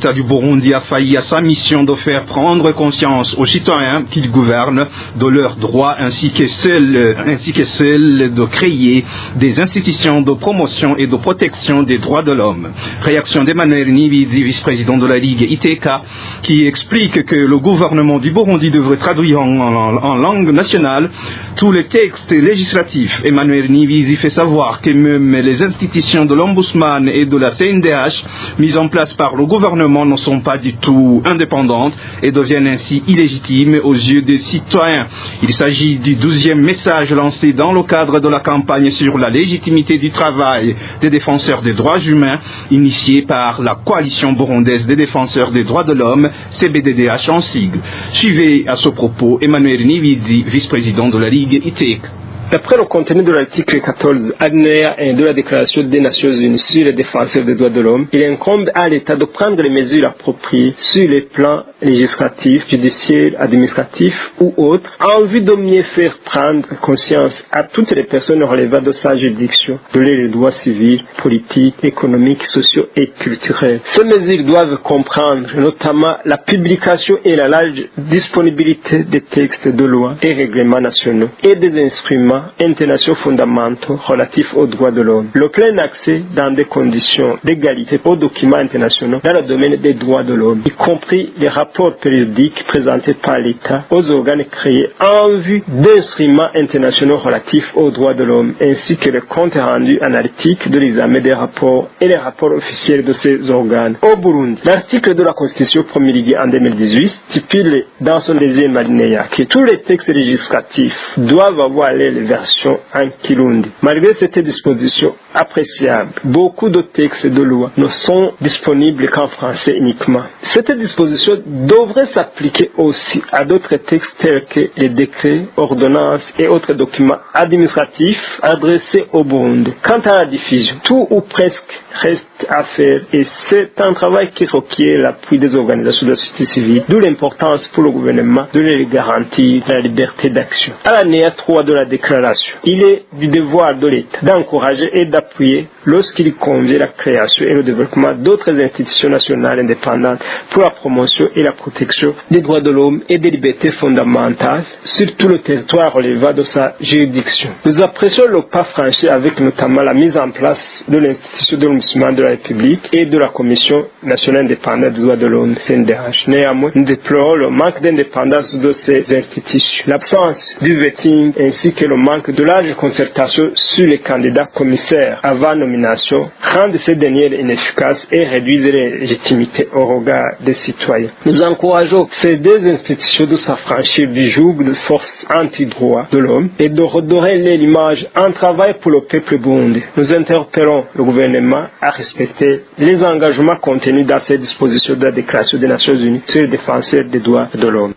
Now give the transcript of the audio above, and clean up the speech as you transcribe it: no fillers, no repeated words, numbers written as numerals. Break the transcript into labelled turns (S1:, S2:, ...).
S1: l'État du Burundi a failli à sa mission de faire prendre conscience aux citoyens qu'il gouverne de leurs droits ainsi que celle de créer des institutions de promotion et de protection des droits de l'homme. Réaction d'Emmanuel Nibizi, vice-président de la Ligue ITK, qui explique que le gouvernement du Burundi devrait traduire en langue nationale tous les textes législatifs. Emmanuel Nibizi fait savoir que même les institutions de l'Ombudsman et de la CNDH mises en place par le gouvernement ne sont pas du tout indépendantes et deviennent ainsi illégitimes aux yeux des citoyens. Il s'agit du 12e message lancé dans le cadre de la campagne sur la légitimité du travail des défenseurs des droits humains initiée par la coalition burundaise des défenseurs des droits de l'homme, CBDDH en sigle. Suivez à ce propos Emmanuel Nibizi, vice-président de la Ligue ITK.
S2: D'après le contenu de l'article 14 alinéa 1 de la Déclaration des Nations Unies sur les défenseurs des droits de l'homme, il incombe à l'État de prendre les mesures appropriées sur les plans législatifs, judiciaires, administratifs ou autres, en vue de mieux faire prendre conscience à toutes les personnes relevant de sa juridiction de leurs droits civils, politiques, économiques, sociaux et culturels. Ces mesures doivent comprendre notamment la publication et la large disponibilité des textes de loi et règlements nationaux et des instruments internationaux fondamentaux relatifs aux droits de l'homme. Le plein accès dans des conditions d'égalité aux documents internationaux dans le domaine des droits de l'homme, y compris les rapports périodiques présentés par l'État aux organes créés en vue d'instruments internationaux relatifs aux droits de l'homme, ainsi que les comptes rendus analytiques de l'examen des rapports et les rapports officiels de ces organes. Au Burundi, l'article de la Constitution promulguée en 2018 stipule dans son deuxième alinéa que tous les textes législatifs doivent avoir les versions en Kirundi. Malgré cette disposition appréciable, beaucoup de textes de loi ne sont disponibles qu'en français uniquement. Cette disposition devrait s'appliquer aussi à d'autres textes tels que les décrets, ordonnances et autres documents administratifs adressés au Burundi. Quant à la diffusion, tout ou presque reste à faire et c'est un travail qui requiert l'appui des organisations de la société civile, d'où l'importance pour le gouvernement de leur garantir la liberté d'action. À l'alinéa 3 de la déclaration, il est du devoir de l'État d'encourager et d'appuyer lorsqu'il convient la création et le développement d'autres institutions nationales indépendantes pour la promotion et la protection des droits de l'homme et des libertés fondamentales sur tout le territoire relevant de sa juridiction. Nous apprécions le pas franchi avec notamment la mise en place de l'institution de l'Ombudsman de la République et de la Commission nationale indépendante des droits de l'homme, CNDH. Néanmoins, nous déplorons le manque d'indépendance de ces institutions, l'absence du vetting ainsi que le manque de large concertation sur les candidats commissaires avant nomination rendent ces dernières inefficaces et réduisent les légitimités au regard des citoyens. Nous encourageons ces deux institutions de s'affranchir du joug de force anti-droit de l'homme et de redorer l'image en travail pour le peuple burundais. Nous interpellons le gouvernement à respecter les engagements contenus dans ces dispositions de la Déclaration des Nations Unies sur les défenseurs des droits de l'homme.